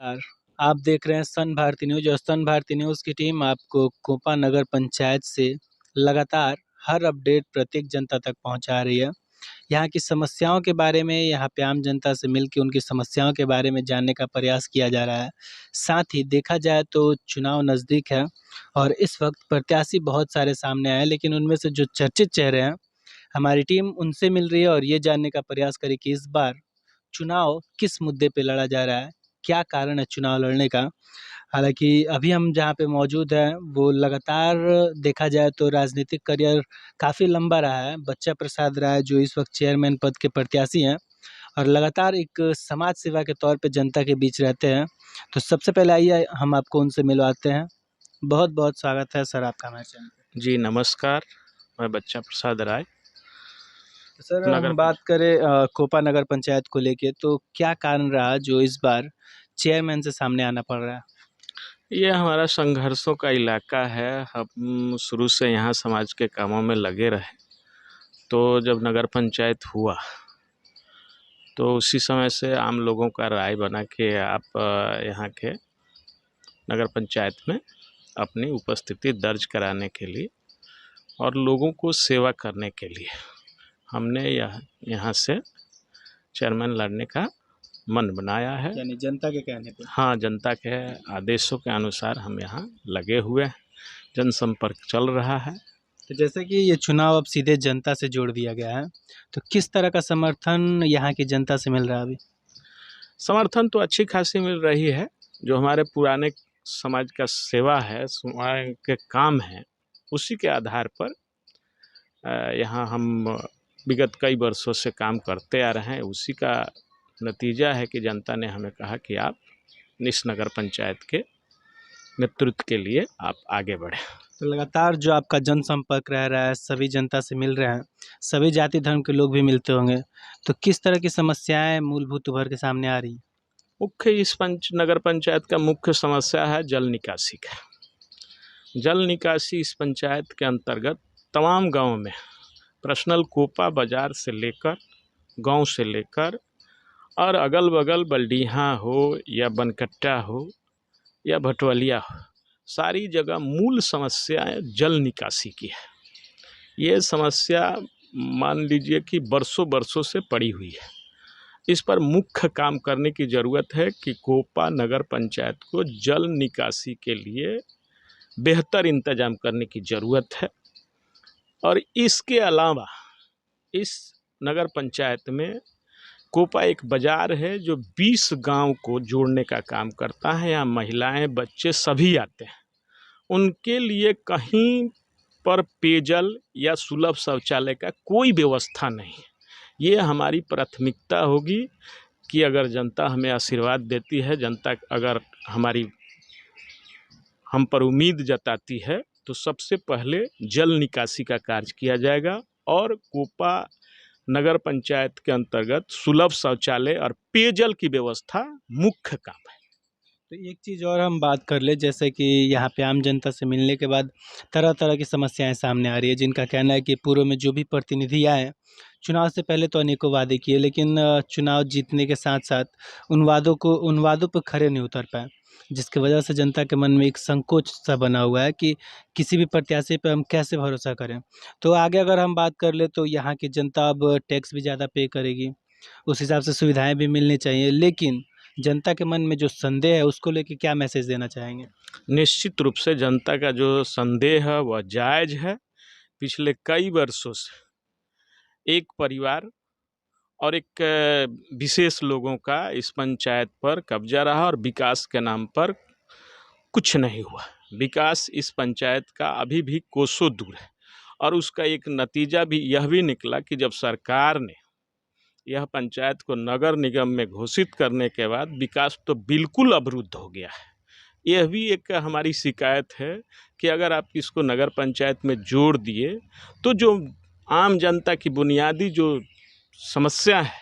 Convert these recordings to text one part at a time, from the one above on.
नमस्कार। आप देख रहे हैं सन भारती न्यूज़ और सन भारती न्यूज़ की टीम आपको कोपा नगर पंचायत से लगातार हर अपडेट प्रत्येक जनता तक पहुंचा रही है। यहाँ की समस्याओं के बारे में, यहाँ पे आम जनता से मिलके उनकी समस्याओं के बारे में जानने का प्रयास किया जा रहा है। साथ ही देखा जाए तो चुनाव नज़दीक है और इस वक्त प्रत्याशी बहुत सारे सामने आए हैं, लेकिन उनमें से जो चर्चित चेहरे हैं, हमारी टीम उनसे मिल रही है और ये जानने का प्रयास करी कि इस बार चुनाव किस मुद्दे पे लड़ा जा रहा है, क्या कारण है चुनाव लड़ने का। हालाँकि अभी हम जहाँ पे मौजूद हैं, वो लगातार देखा जाए तो राजनीतिक करियर काफ़ी लंबा रहा है। बच्चा प्रसाद राय जो इस वक्त चेयरमैन पद के प्रत्याशी हैं और लगातार एक समाज सेवा के तौर पे जनता के बीच रहते हैं। तो सबसे पहले आइए हम आपको उनसे मिलवाते हैं। बहुत-बहुत स्वागत है सर आपका हमारे चैनल पे। जी नमस्कार, मैं बच्चा प्रसाद राय। तो सर नगर हम बात करें कोपा नगर पंचायत को लेके, तो क्या कारण रहा जो इस बार चेयरमैन से सामने आना पड़ रहा है? ये हमारा संघर्षों का इलाका है। हम शुरू से यहाँ समाज के कामों में लगे रहे। तो जब नगर पंचायत हुआ तो उसी समय से आम लोगों का राय बना कि आप यहाँ के नगर पंचायत में अपनी उपस्थिति दर्ज कराने के लिए और लोगों को सेवा करने के लिए हमने यहाँ से चेयरमैन लड़ने का मन बनाया है। यानी जनता के कहने पे। हाँ, जनता के आदेशों के अनुसार हम यहाँ लगे हुए हैं। जनसंपर्क चल रहा है। तो जैसे कि ये चुनाव अब सीधे जनता से जोड़ दिया गया है, तो किस तरह का समर्थन यहाँ की जनता से मिल रहा है अभी? समर्थन तो अच्छी खासी मिल रही है। जो हमारे पुराने समाज का सेवा है, समाज के काम हैं, उसी के आधार पर यहाँ हम विगत कई वर्षों से काम करते आ रहे हैं। उसी का नतीजा है कि जनता ने हमें कहा कि आप इस नगर पंचायत के नेतृत्व के लिए आप आगे बढ़ें। तो लगातार जो आपका जनसंपर्क रह रहा है, सभी जनता से मिल रहे हैं, सभी जाति धर्म के लोग भी मिलते होंगे, तो किस तरह की समस्याएं मूलभूत उभर के सामने आ रही हैं? मुख्य इस नगर पंचायत का मुख्य समस्या है जल निकासी का। जल निकासी इस पंचायत के अंतर्गत तमाम गाँव में पर्सनल कोपा बाज़ार से लेकर गांव से लेकर और अगल बगल बल्डीहा हो या बनकट्टा हो या भटवलिया हो, सारी जगह मूल समस्या जल निकासी की है। ये समस्या मान लीजिए कि बरसों बरसों से पड़ी हुई है। इस पर मुख्य काम करने की ज़रूरत है कि कोपा नगर पंचायत को जल निकासी के लिए बेहतर इंतजाम करने की ज़रूरत है। और इसके अलावा इस नगर पंचायत में कोपा एक बाज़ार है जो 20 गांव को जोड़ने का काम करता है। यहाँ महिलाएं, बच्चे सभी आते हैं। उनके लिए कहीं पर पेयजल या सुलभ शौचालय का कोई व्यवस्था नहीं है। ये हमारी प्राथमिकता होगी कि अगर जनता हमें आशीर्वाद देती है, जनता अगर हम पर उम्मीद जताती है, तो सबसे पहले जल निकासी का कार्य किया जाएगा और कोपा नगर पंचायत के अंतर्गत सुलभ शौचालय और पेयजल की व्यवस्था मुख्य काम है। तो एक चीज़ और हम बात कर ले, जैसे कि यहाँ पे आम जनता से मिलने के बाद तरह-तरह की समस्याएं सामने आ रही है, जिनका कहना है कि पूर्व में जो भी प्रतिनिधि आए, चुनाव से पहले तो अनेकों वादे किए, लेकिन चुनाव जीतने के साथ-साथ उन वादों पर खरे नहीं उतर पाए, जिसकी वजह से जनता के मन में एक संकोच सा बना हुआ है कि किसी भी प्रत्याशी पे हम कैसे भरोसा करें। तो आगे अगर हम बात कर ले तो यहाँ की जनता अब टैक्स भी ज़्यादा पे करेगी, उस हिसाब से सुविधाएँ भी मिलनी चाहिए, लेकिन जनता के मन में जो संदेह है उसको लेके क्या मैसेज देना चाहेंगे? निश्चित रूप से जनता का जो संदेह है वह जायज़ है। पिछले कई वर्षों से एक परिवार और एक विशेष लोगों का इस पंचायत पर कब्जा रहा और विकास के नाम पर कुछ नहीं हुआ। विकास इस पंचायत का अभी भी कोसों दूर है और उसका एक नतीजा भी यह भी निकला कि जब सरकार ने यह पंचायत को नगर निगम में घोषित करने के बाद विकास तो बिल्कुल अवरुद्ध हो गया है। यह भी एक हमारी शिकायत है कि अगर आप इसको नगर पंचायत में जोड़ दिए तो जो आम जनता की बुनियादी जो समस्या है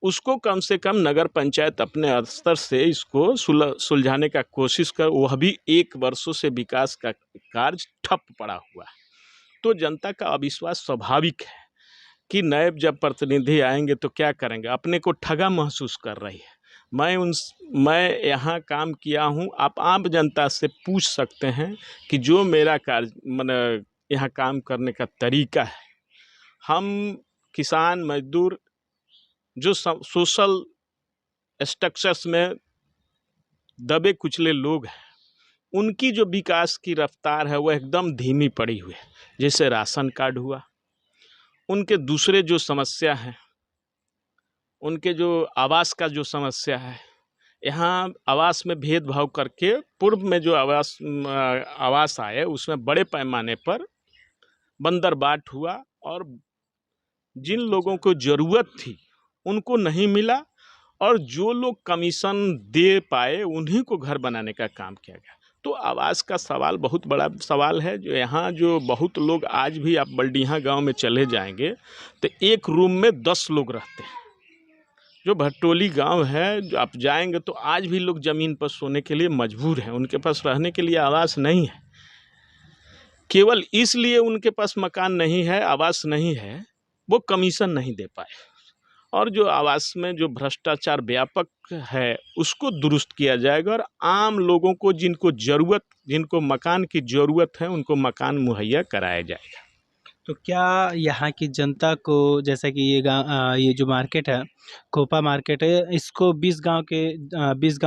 उसको कम से कम नगर पंचायत अपने स्तर से इसको सुलझाने का कोशिश कर, वह भी 1 वर्षों से विकास का कार्य ठप पड़ा हुआ है। तो जनता का अविश्वास स्वाभाविक है कि नए जब प्रतिनिधि आएंगे तो क्या करेंगे, अपने को ठगा महसूस कर रही है। मैं यहाँ काम किया हूँ। आप आम जनता से पूछ सकते हैं कि जो मेरा कार्य माने यहाँ काम करने का तरीका है। हम किसान मजदूर जो सोशल स्ट्रक्चर्स में दबे कुचले लोग हैं, उनकी जो विकास की रफ्तार है वो एकदम धीमी पड़ी हुई है। जैसे राशन कार्ड हुआ, उनके दूसरे जो समस्या है, उनके जो आवास का जो समस्या है, यहाँ आवास में भेदभाव करके पूर्व में जो आवास आए उसमें बड़े पैमाने पर बंदरबाट हुआ और जिन लोगों को ज़रूरत थी उनको नहीं मिला और जो लोग कमीशन दे पाए उन्हीं को घर बनाने का काम किया गया। तो आवास का सवाल बहुत बड़ा सवाल है। जो यहाँ जो बहुत लोग आज भी आप बल्डिहा गांव में चले जाएंगे तो एक रूम में 10 लोग रहते हैं। जो भटोली गांव है, जो आप जाएंगे तो आज भी लोग ज़मीन पर सोने के लिए मजबूर हैं। उनके पास रहने के लिए आवास नहीं है। केवल इसलिए उनके पास मकान नहीं है, आवास नहीं है, वो कमीशन नहीं दे पाए। और जो आवास में जो भ्रष्टाचार व्यापक है उसको दुरुस्त किया जाएगा और आम लोगों को जिनको मकान की ज़रूरत है उनको मकान मुहैया कराया जाएगा। तो क्या यहाँ की जनता को, जैसा कि ये जो मार्केट है, कोपा मार्केट है, इसको 20 गांव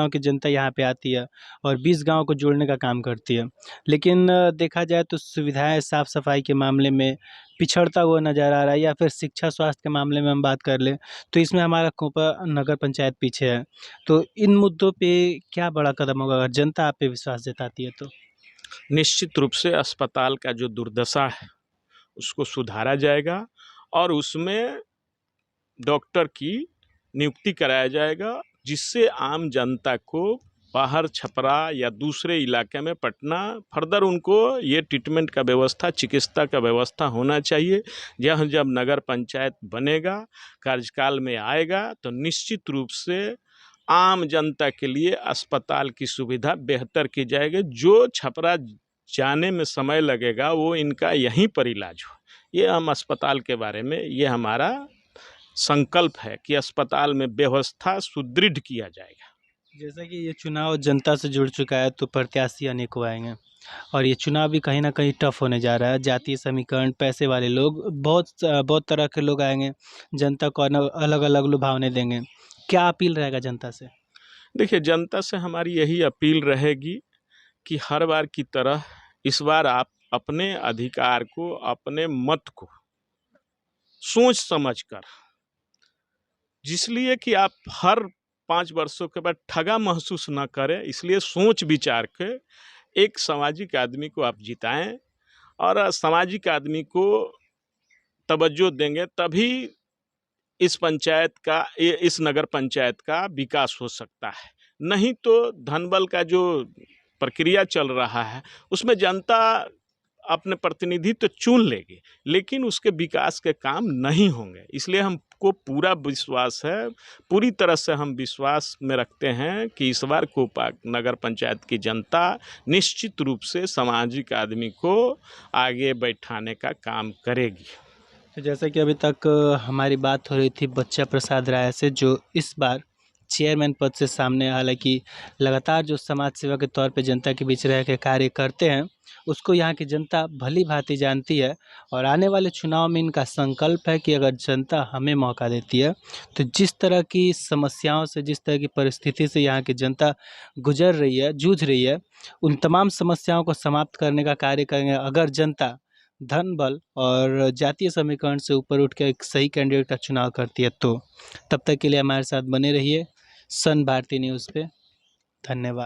की जनता यहाँ पे आती है और 20 गांव को जोड़ने का काम करती है, लेकिन देखा जाए तो सुविधाएं साफ सफाई के मामले में पिछड़ता हुआ नज़र आ रहा है, या फिर शिक्षा स्वास्थ्य के मामले में हम बात कर लें तो इसमें हमारा कोपा नगर पंचायत पीछे है। तो इन मुद्दों पे क्या बड़ा कदम होगा अगर जनता आप पे विश्वास जताती है तो? निश्चित रूप से अस्पताल का जो दुर्दशा है उसको सुधारा जाएगा और उसमें डॉक्टर की नियुक्ति कराया जाएगा, जिससे आम जनता को बाहर छपरा या दूसरे इलाके में पटना फर्दर उनको ये ट्रीटमेंट का व्यवस्था, चिकित्सा का व्यवस्था होना चाहिए। यह जब नगर पंचायत बनेगा, कार्यकाल में आएगा तो निश्चित रूप से आम जनता के लिए अस्पताल की सुविधा बेहतर की जाएगी। जो छपरा जाने में समय लगेगा वो इनका यहीं पर इलाज हो। ये हम अस्पताल के बारे में ये हमारा संकल्प है कि अस्पताल में व्यवस्था सुदृढ़ किया जाएगा। जैसा कि ये चुनाव जनता से जुड़ चुका है तो प्रत्याशी अनेकों आएंगे और ये चुनाव भी कहीं ना कहीं टफ होने जा रहा है। जातीय समीकरण, पैसे वाले लोग, बहुत तरह के लोग आएंगे, जनता को अलग अलग लुभावने देंगे। क्या अपील रहेगा जनता से? देखिए, जनता से हमारी यही अपील रहेगी कि हर बार की तरह इस बार आप अपने अधिकार को, अपने मत को सोच समझ कर, जिसलिए कि आप हर 5 वर्षों के बाद ठगा महसूस न करें, इसलिए सोच विचार के एक सामाजिक आदमी को आप जिताएं और सामाजिक आदमी को तवज्जो देंगे तभी इस नगर पंचायत का विकास हो सकता है। नहीं तो धनबल का जो प्रक्रिया चल रहा है उसमें जनता अपने प्रतिनिधि तो चुन लेगी लेकिन उसके विकास के काम नहीं होंगे। इसलिए हमको पूरा विश्वास है, पूरी तरह से हम विश्वास में रखते हैं कि इस बार कोपा नगर पंचायत की जनता निश्चित रूप से सामाजिक आदमी को आगे बैठाने का काम करेगी। तो जैसा कि अभी तक हमारी बात हो रही थी बच्चा प्रसाद राय से, जो इस बार चेयरमैन पद से सामने, हालांकि लगातार जो समाज सेवा के तौर पे जनता के बीच रह के कार्य करते हैं उसको यहाँ की जनता भली भांति जानती है और आने वाले चुनाव में इनका संकल्प है कि अगर जनता हमें मौका देती है तो जिस तरह की समस्याओं से, जिस तरह की परिस्थिति से यहाँ की जनता गुजर रही है, जूझ रही है, उन तमाम समस्याओं को समाप्त करने का कार्य करेंगे। अगर जनता धन बल और जातीय समीकरण से ऊपर उठ के एक सही कैंडिडेट का चुनाव करती है तो तब तक के लिए हमारे साथ बने रहिए सन भारती न्यूज़ पे। धन्यवाद।